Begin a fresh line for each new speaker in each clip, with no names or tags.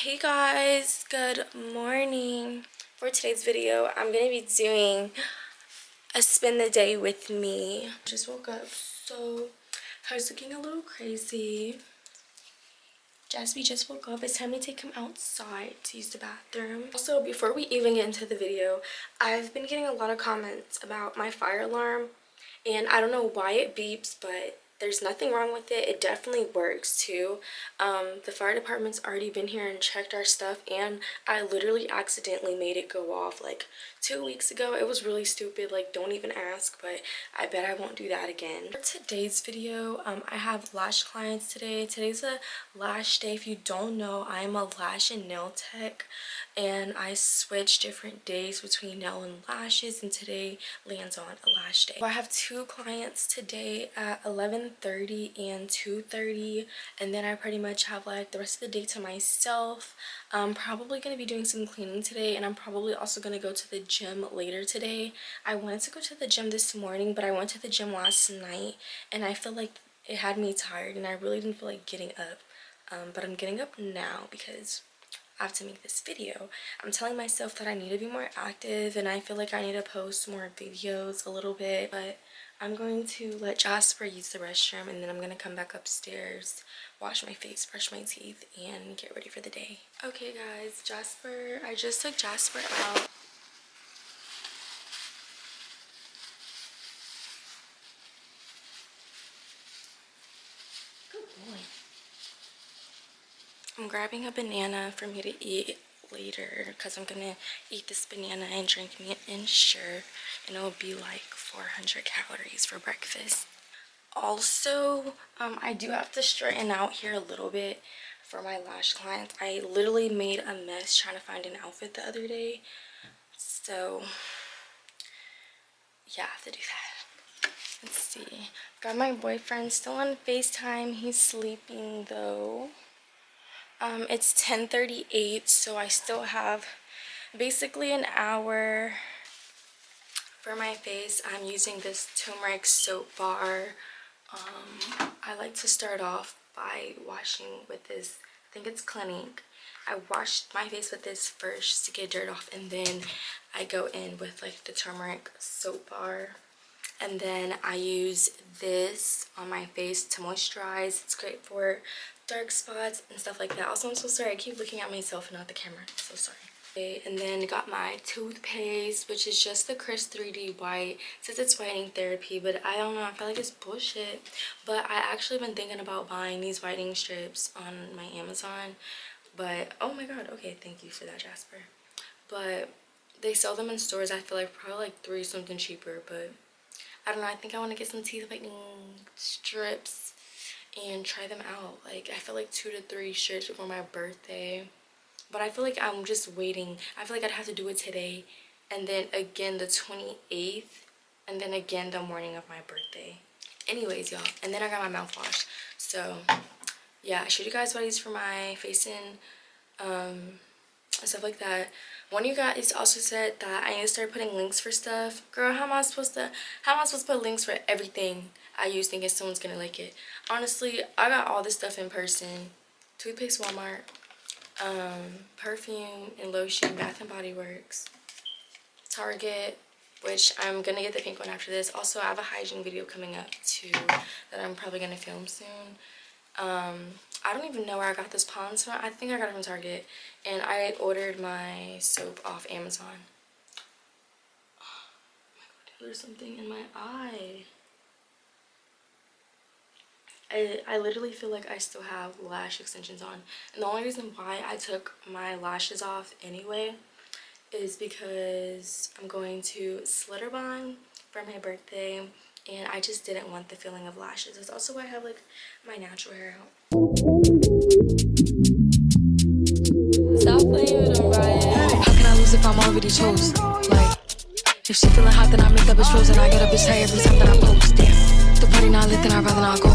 Hey guys, good morning. For today's video, I'm gonna be doing a spend the day with me. Just woke up, so I was looking a little crazy. Jasby just woke up. It's time to take him outside to use the bathroom. Also, before we even get into the video, I've been getting a lot of comments about my fire alarm, and I don't know why it beeps, but there's nothing wrong with it. It definitely works too. The fire department's already been here and checked our stuff, and I literally accidentally made it go off like 2 weeks ago. It was really stupid, like don't even ask, but I bet I won't do that again. For today's video, I have lash clients today. Today's a lash day. If you don't know, I am a lash and nail tech, and I switch different days between nail and lashes, and today lands on a lash day. I have two clients today at 11:30 and 2:30, and then I pretty much have like the rest of the day to myself. I'm probably going to be doing some cleaning today, and I'm probably also going to go to the gym later today. I wanted to go to the gym this morning, but I went to the gym last night and I feel like it had me tired and I really didn't feel like getting up. But I'm getting up now because I have to make this video. I'm telling myself that I need to be more active, and I feel like I need to post more videos a little bit, but I'm going to let Jasper use the restroom, and then I'm going to come back upstairs, wash my face, brush my teeth, and get ready for the day. Okay guys, I just took Jasper out. Good boy. I'm grabbing a banana for me to eat later because I'm gonna eat this banana and drink me an Ensure, and it'll be like 400 calories for breakfast. Also, I do have to straighten out here a little bit for my lash clients. I literally made a mess trying to find an outfit the other day, so yeah, I have to do that. Let's see. Got my boyfriend still on FaceTime. He's sleeping though. It's 10:38, so I still have basically an hour. For my face, I'm using this turmeric soap bar. I like to start off by washing with this, I think it's Clinique. I washed my face with this first to get dirt off, and then I go in with like the turmeric soap bar. And then I use this on my face to moisturize. It's great for dark spots and stuff like that. Also, I'm so sorry, I keep looking at myself and not the camera. I'm so sorry. Okay, and then got my toothpaste, which is just the Crest 3D White. It says it's whitening therapy, but I don't know, I feel like it's bullshit. But I actually been thinking about buying these whitening strips on my Amazon. But oh my god, okay, thank you for that, Jasper. But they sell them in stores, I feel like probably like 3 something cheaper, but I don't know, I think I want to get some teeth whitening strips and try them out. Like, I feel like 2 to 3 strips before my birthday. But I feel like I'm just waiting. I feel like I'd have to do it today, and then again the 28th, and then again the morning of my birthday. Anyways, y'all. And then I got my mouthwash. So, yeah, I showed you guys what I use for my face and stuff like that. One of you guys also said that I need to start putting links for stuff. Girl, how am I supposed to put links for everything I use thinking someone's gonna like it? Honestly, I got all this stuff in person. Toothpaste, Walmart, perfume and lotion, Bath and Body Works, Target, which I'm gonna get the pink one after this. Also, I have a hygiene video coming up too that I'm probably gonna film soon. I don't even know where I got this Pond's from. I think I got it from Target, and I ordered my soap off Amazon. Oh my god, there's something in my eye. I literally feel like I still have lash extensions on, and the only reason why I took my lashes off anyway is because I'm going to Slitterbond for my birthday, and I just didn't want the feeling of lashes. That's also why I have like my natural hair out. Stop playing with them, Ryan.
How can I lose if I'm already chose? Like, if she feeling hot, then I make that bitch frozen. I get a bitch tight every time that I post. Damn, the party not lit, then I'd rather not go.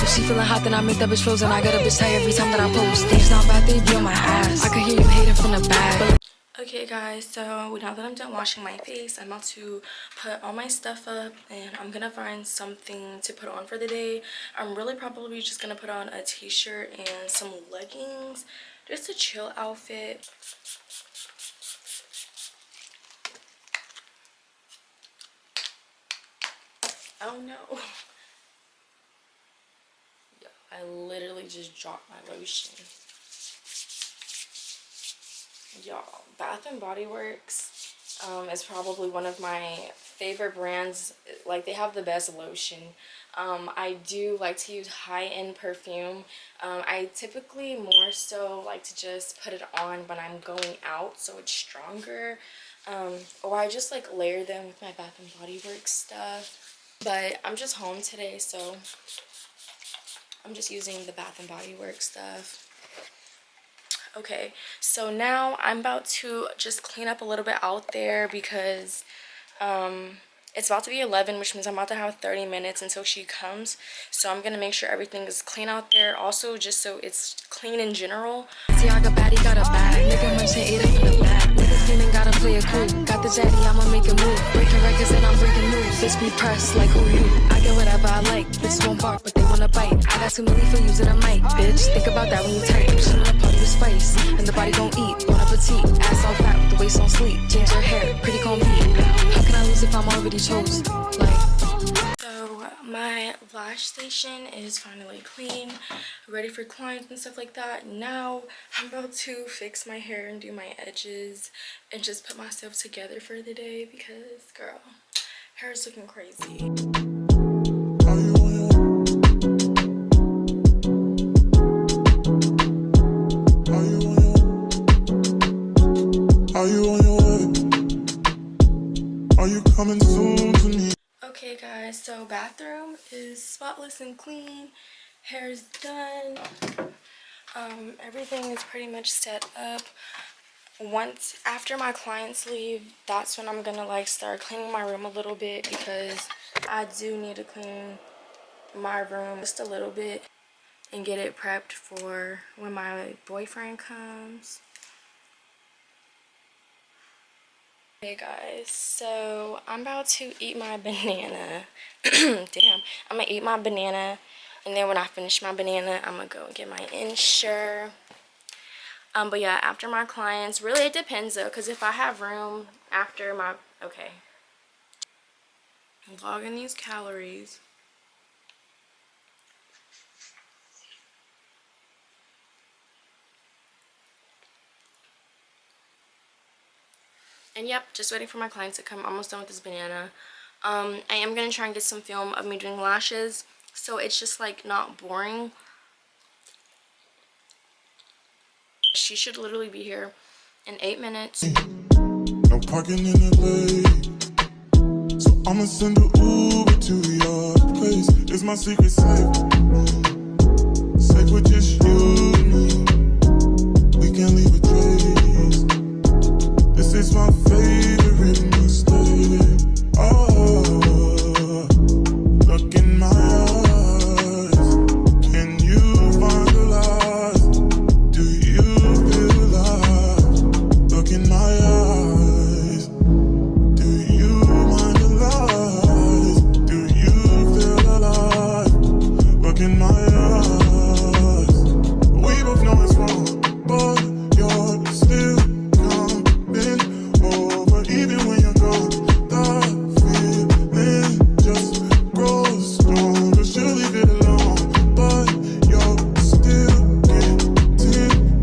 If she feeling hot, then I make that bitch frozen. I get a bitch tight every time that I post. Damn, it's not bad, they be on my ass. I can hear you hating from the back.
Okay guys, so now that I'm done washing my face, I'm about to put all my stuff up, and I'm gonna find something to put on for the day. I'm really probably just gonna put on a t-shirt and some leggings just a chill outfit. Oh no. Yo, I literally just dropped my lotion. Y'all, Bath and Body Works is probably one of my favorite brands. Like, they have the best lotion. I do like to use high-end perfume. I typically more so like to just put it on when I'm going out so it's stronger. Or I just like layer them with my Bath and Body Works stuff. But I'm just home today, so I'm just using the Bath and Body Works stuff. Okay, so now I'm about to just clean up a little bit out there because it's about to be 11, which means I'm about to have 30 minutes until she comes. So I'm gonna make sure everything is clean out there. Also, just so it's clean in general.
Tiaga baddie got a bag. Nigga munching ate up in the back. Nigga feeling gotta play it cool. Got the jetty, I'ma make a move. Breaking records and I'm breaking news. This be pressed like who you? I get whatever I like. Bitches won't bark, but they wanna bite. I got too many for using a mic, bitch. Think about that when you type. She wanna party with spice, and the body gon' eat. Bon appetit. Ass all fat with the waist on sleep. Ginger hair, pretty comb beat. How can I lose if I'm already chose? Like.
So my lash station is finally clean, ready for clients and stuff like that. Now I'm about to fix my hair and do my edges and just put myself together for the day because, girl, hair is looking crazy.
Are you on your way? Are you coming soon to me?
Okay guys, so bathroom is spotless and clean. Hair is done. Everything is pretty much set up. Once after my clients leave, that's when I'm gonna like start cleaning my room a little bit because I do need to clean my room just a little bit and get it prepped for when my boyfriend comes. Hey guys, so I'm about to eat my banana. Damn, I'm gonna eat my banana, and then when I finish my banana, I'm gonna go and get my Ensure. But yeah, after my clients, really it depends though, because if I have room after my, okay, I'm logging these calories. And yep, just waiting for my clients to come. Almost done with this banana. I am gonna try and get some film of me doing lashes, so it's just like not boring. She should literally be here in 8 minutes.
No parking in LA, so I'ma send an Uber to your place. It's my secret safe, safe with just you and me. We can't leave a trace. This is my favorite mistake. Oh, look in my eyes. Can you find the lies? Do you feel alive? Look in my eyes. Do you mind the lies? Do you feel alive? Look in my eyes. We both know it's wrong, but you're still coming over. Even when you're gone, the feeling just grows stronger. Should leave it alone, but you're still getting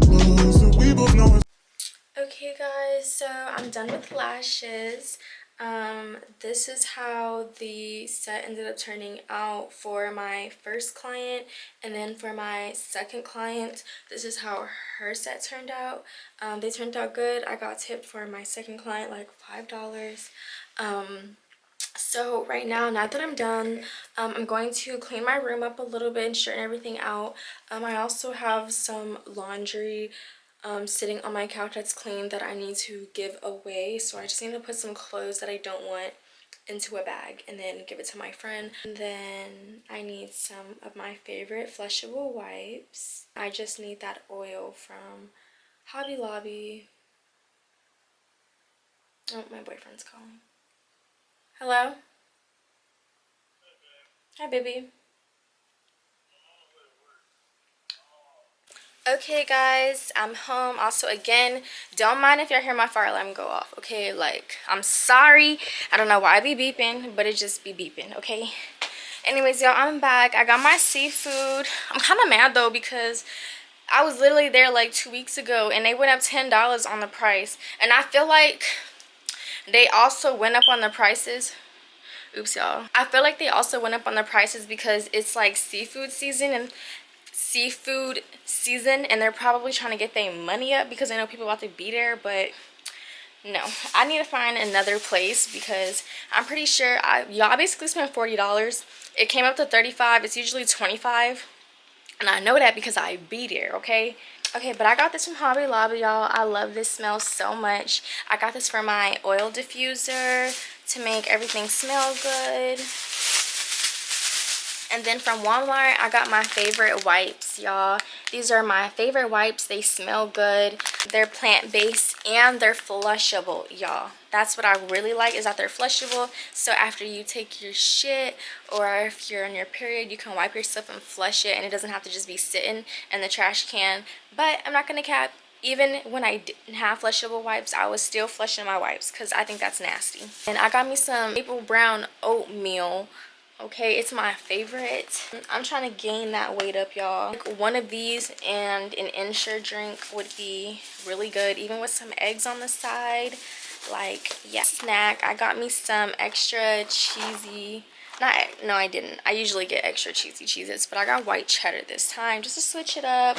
closer. We both know it's
Okay guys, so I'm done with lashes. This is how the set ended up turning out for my first client, and then for my second client, this is how her set turned out. They turned out good. I got tipped for my second client like $5. So right now that I'm done, I'm going to clean my room up a little bit and straighten everything out. I also have some laundry sitting on my couch that's clean that I need to give away, so I just need to put some clothes that I don't want into a bag and then give it to my friend. And then I need some of my favorite flushable wipes. I just need that oil from Hobby Lobby. Oh, my boyfriend's calling. Hello? Hi, baby. Okay guys, I'm home. Also, again, don't mind if y'all hear my fire alarm go off, okay? Like, I'm sorry. I don't know why I be beeping, but it just be beeping, okay? Anyways, y'all, I'm back. I got my seafood. I'm kind of mad though because I was literally there like 2 weeks ago and they went up $10 on the price. And I feel like they also went up on the prices. Oops, y'all. I feel like they also went up on the prices because it's like seafood season and they're probably trying to get their money up because I know people about to be there. But no, I need to find another place because I'm pretty sure y'all basically spent $40. It came up to $35. It's usually $25, and I know that because I be there. Okay, but I got this from Hobby Lobby, y'all. I love this smell so much. I got this for my oil diffuser to make everything smell good. And then from Walmart, I got my favorite wipes, y'all. These are my favorite wipes. They smell good. They're plant-based and they're flushable, y'all. That's what I really like, is that they're flushable. So after you take your shit or if you're on your period, you can wipe yourself and flush it, and it doesn't have to just be sitting in the trash can. But I'm not gonna cap, even when I didn't have flushable wipes, I was still flushing my wipes because I think that's nasty. And I got me some maple brown oatmeal. Okay, it's my favorite. I'm trying to gain that weight up, y'all. Like, one of these and an Ensure drink would be really good, even with some eggs on the side. Like, yeah. Snack, I got me some extra cheesy, no I didn't, I usually get extra cheesy Cheez-Its, but I got white cheddar this time just to switch it up.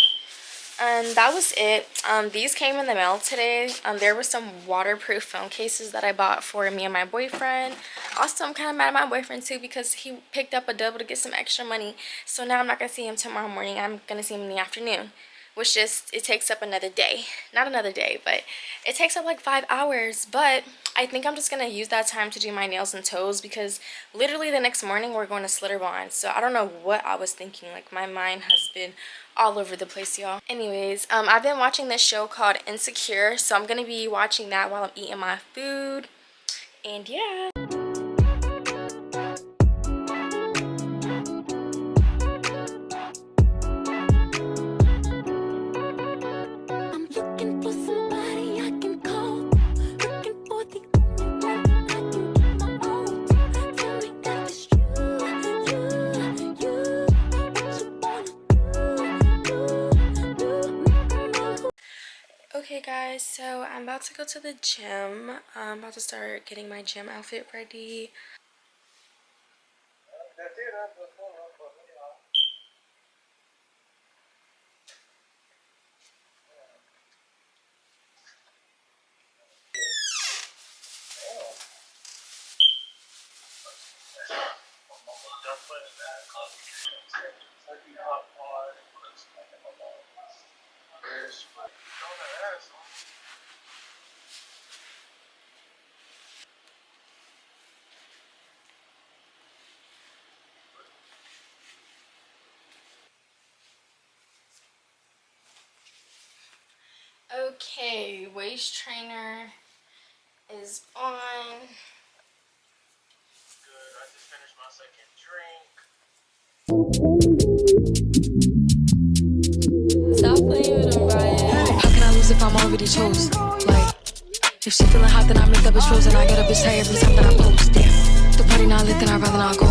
And that was it. These came in the mail today. There were some waterproof phone cases that I bought for me and my boyfriend. Also, I'm kind of mad at my boyfriend too because he picked up a double to get some extra money. So now I'm not going to see him tomorrow morning. I'm going to see him in the afternoon, which just, it takes up another day. Not another day, but it takes up like 5 hours. But I think I'm just going to use that time to do my nails and toes because literally the next morning we're going to Slitterbond. So I don't know what I was thinking. Like, my mind has been all over the place, y'all. Anyways, I've been watching this show called Insecure, so I'm gonna be watching that while I'm eating my food. And yeah. Okay guys, so I'm about to go to the gym. I'm about to start getting my gym outfit ready. Okay, waist trainer is on. Good, I just finished my second drink.
Stop playing with him, Ryan. How can I lose if I'm already chose? Like, if she feeling hot, then I make that bitch frozen. I get a bitch tired every time that I post. Damn, the party not lit, then I'd rather not go.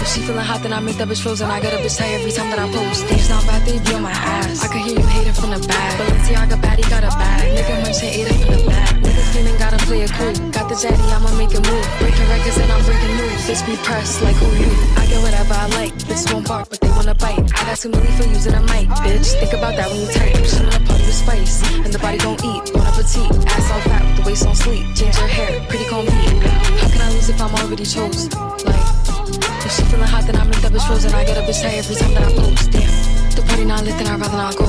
If she feeling hot, then I make that bitch frozen. I get a bitch tired every time that I post. It's not bad, they be on my ass. I can hear you hating from the back. Balenciaga baddie got a bag. Nigga munch and ate it from the back. Nigga feeling gotta play it cool. Got the zaddy, I'ma make a move. Breaking records and I'm breaking news. Bitch be pressed like who you? I get whatever I like. Bitches won't bark, but they wanna bite. I got too many for using a mic. Bitch, think about that when you type. She wanna party with spice, and the body gon' eat. Bon appetit, ass all fat with the waist on sleep. Ginger hair, pretty comb beat. How can I lose if I'm already chose? Like, if she feeling hot, then I make that bitch frozen. I get a bitch tired every time that I post. Damn, the party not lit, then I'd rather not go.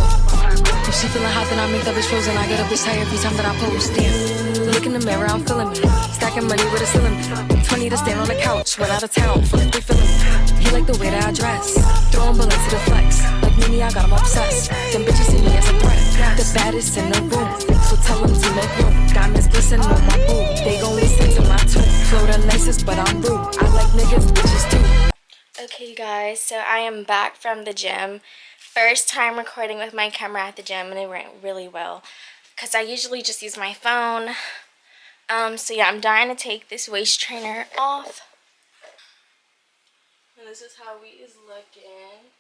If she feeling hot, then I make that bitch frozen. I get a bitch tired every time that I post. Damn, look in the mirror, I'm feeling me. Stacking money with a ceiling. 20 to stand on the couch, went out of town, fuck if they feeling me. He like the way that I dress, throwing bullets to the flex. Like Mimi, I got him obsessed. Them bitches see me as a threat. The baddest in the room, so tell them to make room. Diamonds glisten on my boob, they gon' listen to my tune. Flow the nicest, but I'm rude. I like niggas, bitches too.
Okay guys, so I am back from the gym. First time recording with my camera at the gym, and it went really well because I usually just use my phone. So yeah, I'm dying to take this waist trainer off. And this is how we is looking.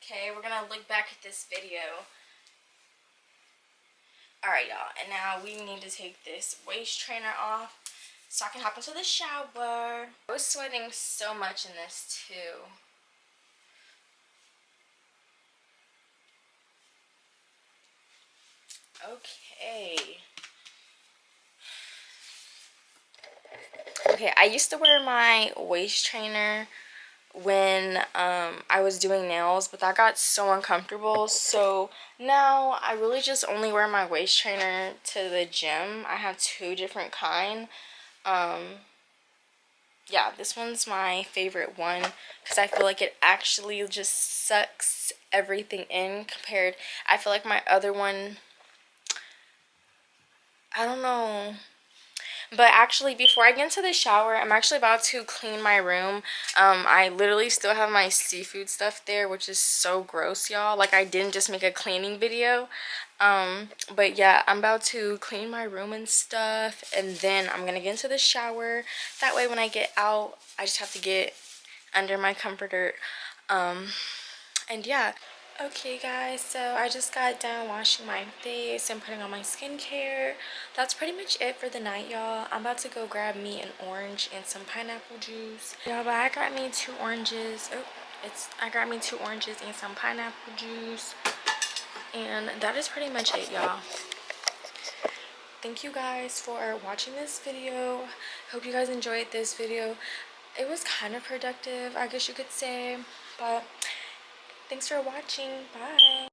Okay, we're gonna look back at this video. Alright, y'all, and now we need to take this waist trainer off so I can hop into the shower. I was sweating so much in this too. Okay. Okay, I used to wear my waist trainer when I was doing nails, but that got so uncomfortable. So now I really just only wear my waist trainer to the gym. I have two different kind. Yeah, this one's my favorite one because I feel like it actually just sucks everything in compared. I feel like my other one, I don't know. But actually, before I get into the shower, I'm actually about to clean my room. I literally still have my seafood stuff there, which is so gross, y'all. Like, I didn't just make a cleaning video. But yeah, I'm about to clean my room and stuff, and then I'm gonna get into the shower. That way, when I get out, I just have to get under my comforter. And yeah. Okay guys, so I just got done washing my face and putting on my skincare. That's pretty much it for the night, y'all. I'm about to go grab me an orange and some pineapple juice. Yeah, but I got me two oranges. I got me two oranges and some pineapple juice. And that is pretty much it, y'all. Thank you guys for watching this video. Hope you guys enjoyed this video. It was kind of productive, I guess you could say, but thanks for watching. Bye.